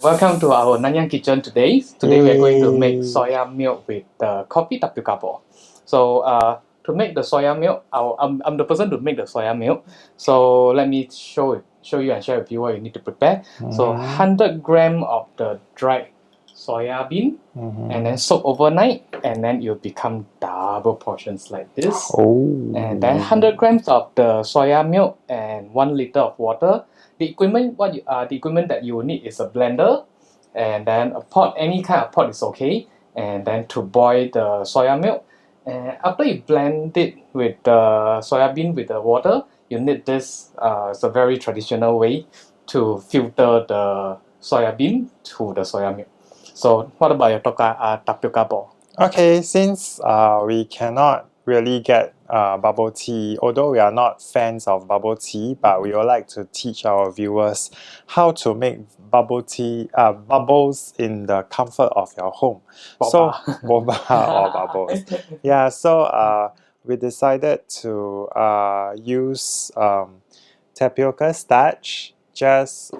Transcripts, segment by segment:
Welcome to our Nanyang kitchen today. Today we are going to make soya milk with the coffee tapioca ball. So to make the soya milk, I'm the person to make the soya milk. So let me show you and share with you what you need to prepare. So 100 gram of the dried soya bean, and then soak overnight, and then it will become double portions like this. And then 100 grams of the soya milk and 1 liter of water. The equipment that you will need is a blender, and then a pot. Any kind of pot is okay. And then to boil the soya milk. And after you blend it with the soya bean with the water, you need this. It's a very traditional way to filter the soya bean to the soya milk. So what about your tapioca ball? Okay, since we cannot really get bubble tea, although we are not fans of bubble tea, but we would like to teach our viewers how to make bubble tea, bubbles in the comfort of your home. Boba. So, boba or bubbles. Yeah, so we decided to use tapioca starch, just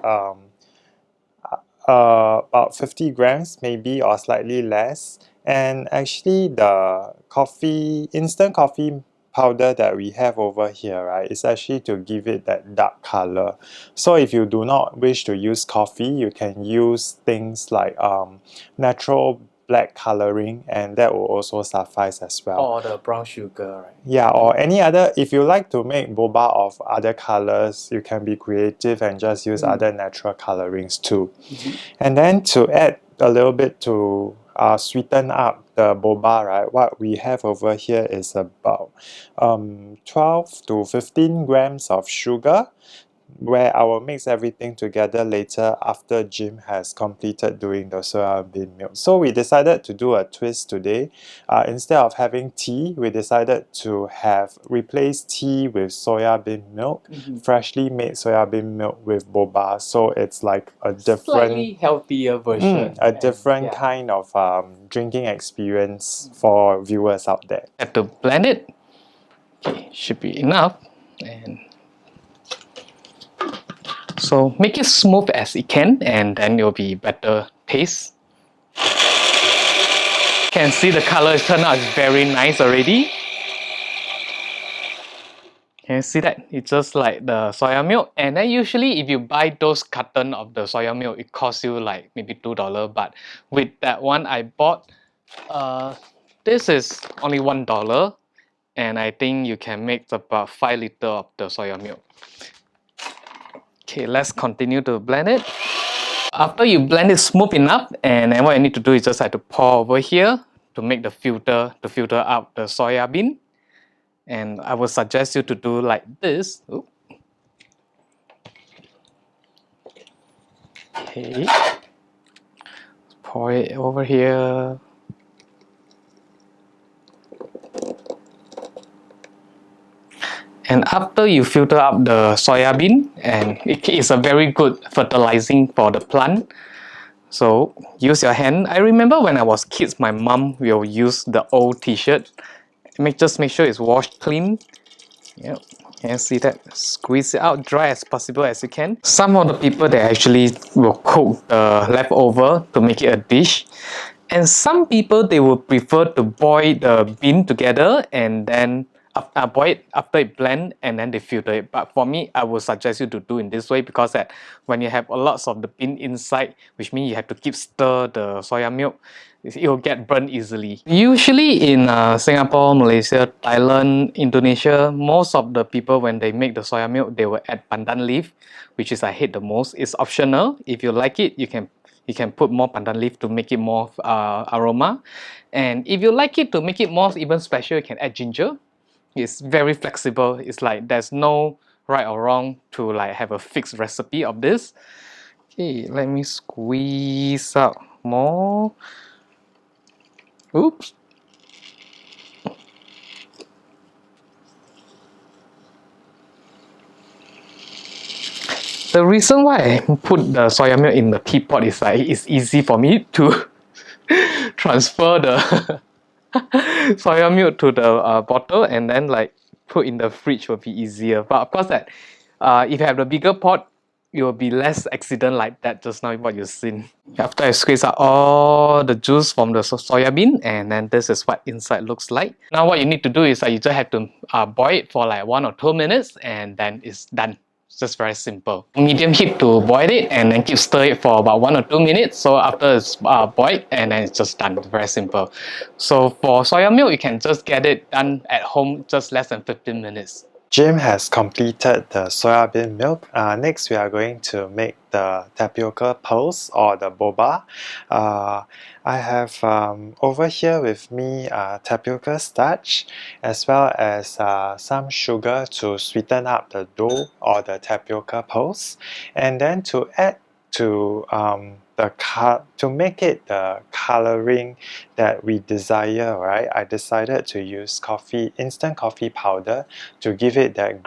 about 50 grams maybe or slightly less. And actually the instant coffee powder that we have over here, right, is actually to give it that dark color. So if you do not wish to use coffee, you can use things like natural black coloring, and that will also suffice as well. Or the brown sugar, right? Yeah, or any other, if you like to make boba of other colors, you can be creative and just use other natural colorings too. And then to add a little bit to sweeten up the boba, right, what we have over here is about 12 to 15 grams of sugar, where I will mix everything together later after Jim has completed doing the soya bean milk. So we decided to do a twist today. Instead of having tea, we decided to replace tea with soya bean milk, freshly made soya bean milk with boba. So it's like a different, slightly healthier version. a different kind of drinking experience for viewers out there. Have to blend it. Okay, should be enough. And so make it smooth as it can, and then it will be better taste. Can see the color turn out is very nice already. Can you see that? It's just like the soya milk. And then usually if you buy those carton of the soya milk, it costs you like maybe $2. But with that one I bought, this is only $1. And I think you can make about 5 liters of the soya milk. Okay, let's continue to blend it. After you blend it smooth enough, and then what you need to do is just have to pour over here to make the filter, to filter out the soya bean. And I would suggest you to do like this. Ooh. Okay. Pour it over here. And after you filter up the soya bean, and it is a very good fertilizing for the plant. So use your hand. I remember when I was kids, my mom will use the old t-shirt. Just make sure it's washed clean. Yep. Can you see that? Squeeze it out dry as possible as you can. Some of the people, they actually will cook the leftover to make it a dish. And some people, they will prefer to boil the bean together and then boil it after it blend, and then they filter it. But for me, I would suggest you to do in this way, because that when you have a lot of the bean inside, which means you have to keep stir the soya milk, it will get burnt easily. Usually in Singapore, Malaysia, Thailand, Indonesia, most of the people, when they make the soya milk, they will add pandan leaf, which is I hate the most. It's optional. If you like it, you can put more pandan leaf to make it more aroma. And if you like it to make it more even special, you can add ginger. It's very flexible. It's like there's no right or wrong to like have a fixed recipe of this. Okay, let me squeeze out more. Oops. The reason why I put the soya milk in the teapot is like it's easy for me to transfer the soya milk to the bottle, and then like put in the fridge will be easier. But of course that if you have the bigger pot, it will be less accident like that just now what you've seen. After I squeeze out all the juice from the soya bean, and then this is what inside looks like. Now what you need to do is that you just have to boil it for like 1 or 2 minutes, and then it's done. It's just very simple. Medium heat to boil it, and then keep stir it for about 1 or 2 minutes. So after it's boiled, and then it's just done. It's very simple. So for soya milk, you can just get it done at home just less than 15 minutes. Jim has completed the soya bean milk. Next, we are going to make the tapioca pearls or the boba. I have over here with me tapioca starch as well as some sugar to sweeten up the dough or the tapioca pearls, and then to add to to make it the coloring that we desire, right? I decided to use instant coffee powder to give it that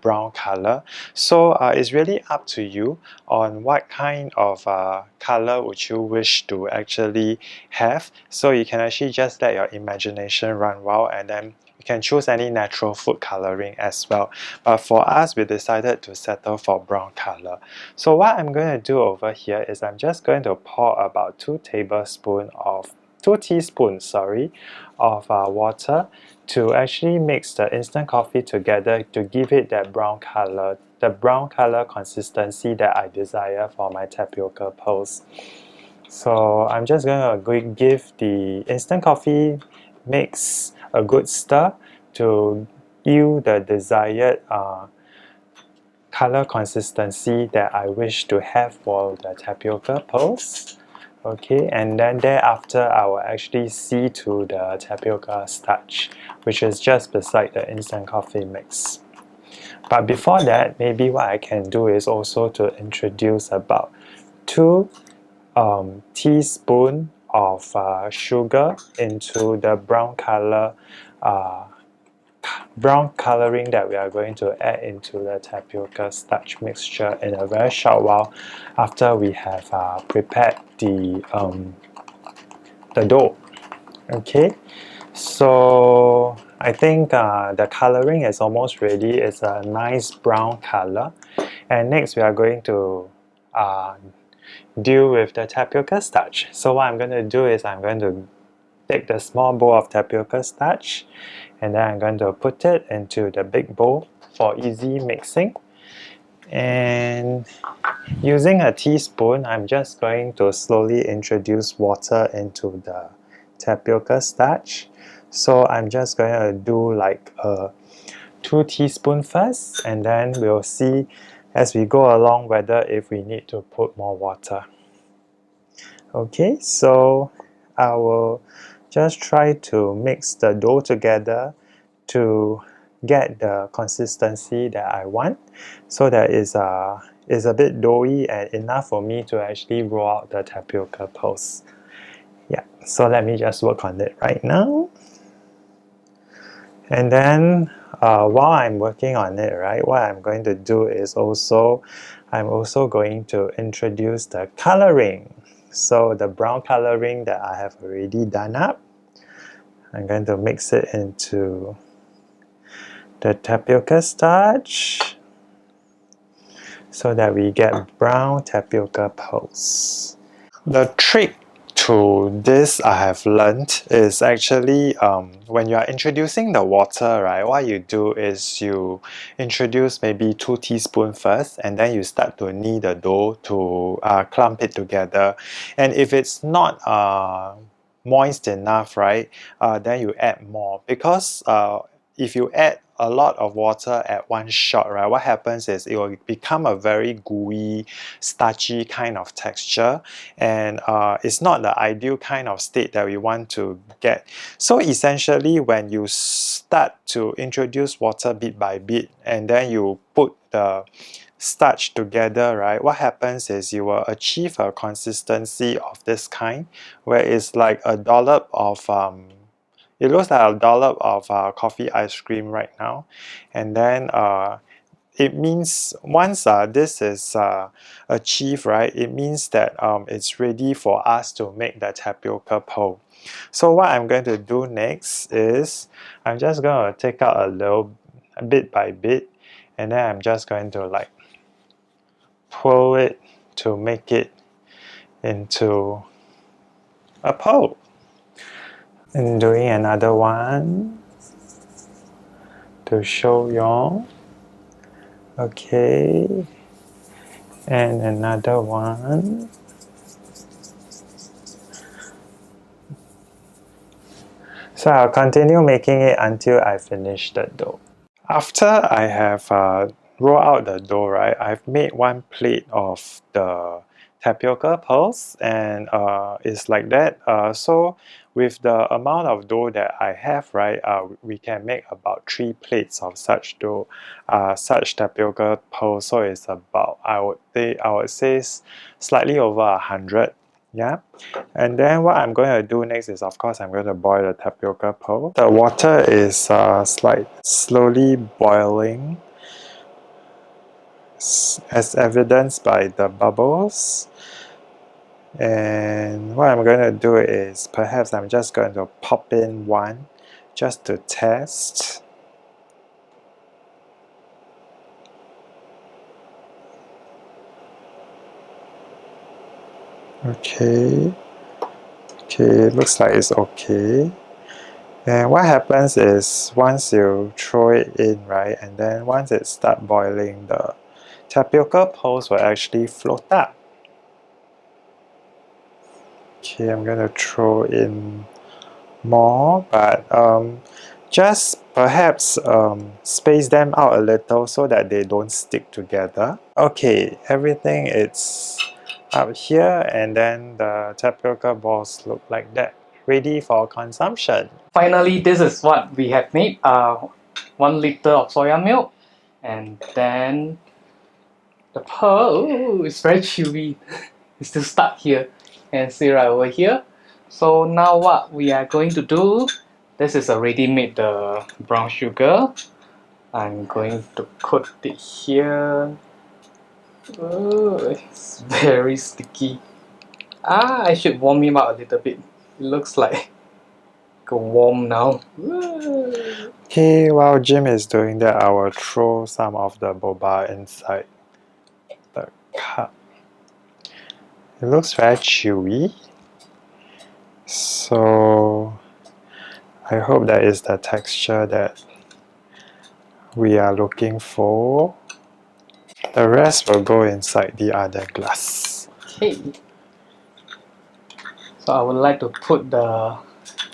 brown color. So it's really up to you on what kind of color would you wish to actually have. So you can actually just let your imagination run wild, and then you can choose any natural food coloring as well. But for us, we decided to settle for brown color. So what I'm going to do over here is I'm just going to pour about 2 teaspoons, sorry, of water to actually mix the instant coffee together to give it that brown color, the brown color consistency that I desire for my tapioca pearls. So I'm just going to give the instant coffee mix a good stir to yield the desired color consistency that I wish to have for the tapioca pearls. Okay, and then thereafter I will actually see to the tapioca starch, which is just beside the instant coffee mix. But before that, maybe what I can do is also to introduce about 2 teaspoons of sugar into the brown coloring that we are going to add into the tapioca starch mixture in a very short while after we have prepared the dough. Okay, so I think the coloring is almost ready. It's a nice brown color, and next we are going to deal with the tapioca starch. So what I'm going to do is I'm going to take the small bowl of tapioca starch, and then I'm going to put it into the big bowl for easy mixing. And using a teaspoon, I'm just going to slowly introduce water into the tapioca starch. So I'm just going to do like 2 teaspoons first, and then we'll see as we go along whether if we need to put more water. Okay, so I will just try to mix the dough together to get the consistency that I want, so that it's a bit doughy and enough for me to actually roll out the tapioca pearls. Yeah, so let me just work on it right now. And then while I'm working on it, right, what I'm going to do is I'm also going to introduce the coloring. So the brown coloring that I have already done up, I'm going to mix it into the tapioca starch so that we get brown tapioca pearls. The trick to this I have learned is actually when you are introducing the water, right, what you do is you introduce maybe 2 teaspoons first, and then you start to knead the dough to clump it together. And if it's not moist enough, right, then you add more, because if you add a lot of water at one shot, right, what happens is it will become a very gooey, starchy kind of texture, and it's not the ideal kind of state that we want to get. So essentially, when you start to introduce water bit by bit, and then you put the starch together, right, what happens is you will achieve a consistency of this kind, where it's like a dollop of it looks like a dollop of coffee ice cream right now. And then it means once this is achieved, right, it means that it's ready for us to make the tapioca pearl. So what I'm going to do next is I'm just going to take out a bit by bit, and then I'm just going to like pull it to make it into a pole. And doing another one to show you. Okay. And another one. So I'll continue making it until I finish the dough. After I have rolled out the dough, right, I've made one plate of the tapioca pearls, and it's like that. So with the amount of dough that I have, right, we can make about 3 plates of such dough, such tapioca pearls. So it's about, I would say slightly over 100. Yeah. And then what I'm going to do next is, of course, I'm going to boil the tapioca pearl. The water is slowly boiling, as evidenced by the bubbles. And what I'm going to do is, perhaps I'm just going to pop in one just to test. Okay. Okay, it looks like it's okay. And what happens is, once you throw it in, right, and then once it starts boiling, the tapioca pearls will actually float up. Okay, I'm gonna throw in more, but just perhaps space them out a little so that they don't stick together. Okay, everything is up here, and then the tapioca balls look like that, ready for consumption. Finally, this is what we have made. 1 liter of soya milk, and then the pearl. Ooh, it's very chewy. It's still stuck here, and see right over here. So now what we are going to do? This is already made the brown sugar. I'm going to put it here. Oh, it's very sticky. I should warm him up a little bit. It looks like warm now. Okay, while Jim is doing that, I will throw some of the boba inside the cup. It looks very chewy. So I hope that is the texture that we are looking for. The rest will go inside the other glass. Okay. So I would like to put the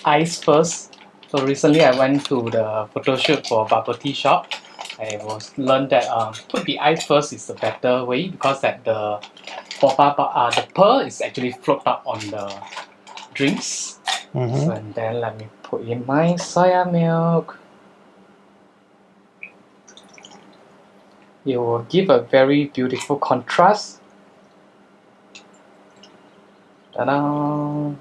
ice first. So recently I went to the photo shoot for a bubble tea shop. I was learned that put the ice first is the better way, because that the the pearl is actually float up on the drinks. So, and then let me put in my soya milk. It will give a very beautiful contrast. Ta-da!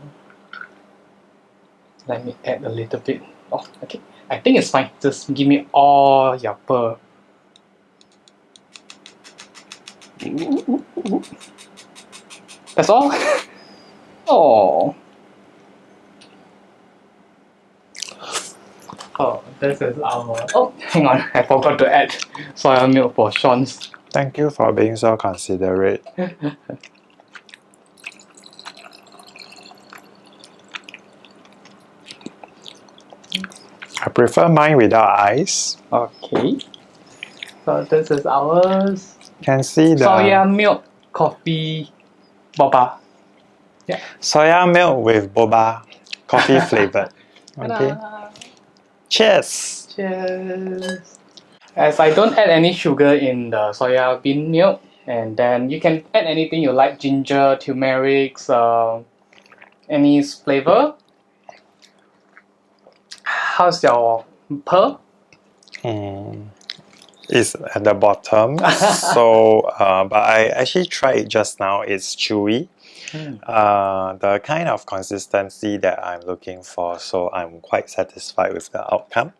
Let me add a little bit. Oh, okay. I think it's fine. Just give me all your pearl. That's all? Oh. Oh, this is our... Oh, hang on. I forgot to add soya milk for Sean's. Thank you for being so considerate. I prefer mine without ice. Okay. So this is ours. Can see the Soya milk coffee boba. Yeah. soya milk with boba, coffee flavored. Okay. Ta-da! Cheers! Cheers! As I don't add any sugar in the soya bean milk, and then you can add anything you like, ginger, turmeric, any flavor. How's your pearl? It's at the bottom. So, but I actually tried it just now. It's chewy. The kind of consistency that I'm looking for, so I'm quite satisfied with the outcome.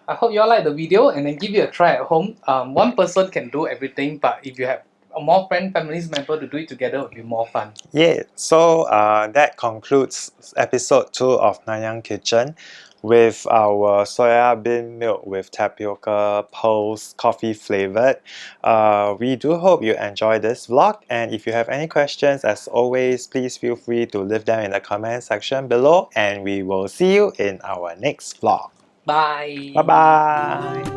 I hope you all like the video, and then give it a try at home. One person can do everything, but if you have a more family member to do it together, it will be more fun. Yeah, so that concludes episode 2 of Nanyang Kitchen. with our soya bean milk with tapioca pulse coffee flavored. We do hope you enjoy this vlog, and if you have any questions, as always, please feel free to leave them in the comment section below, and we will see you in our next vlog. Bye. Bye bye.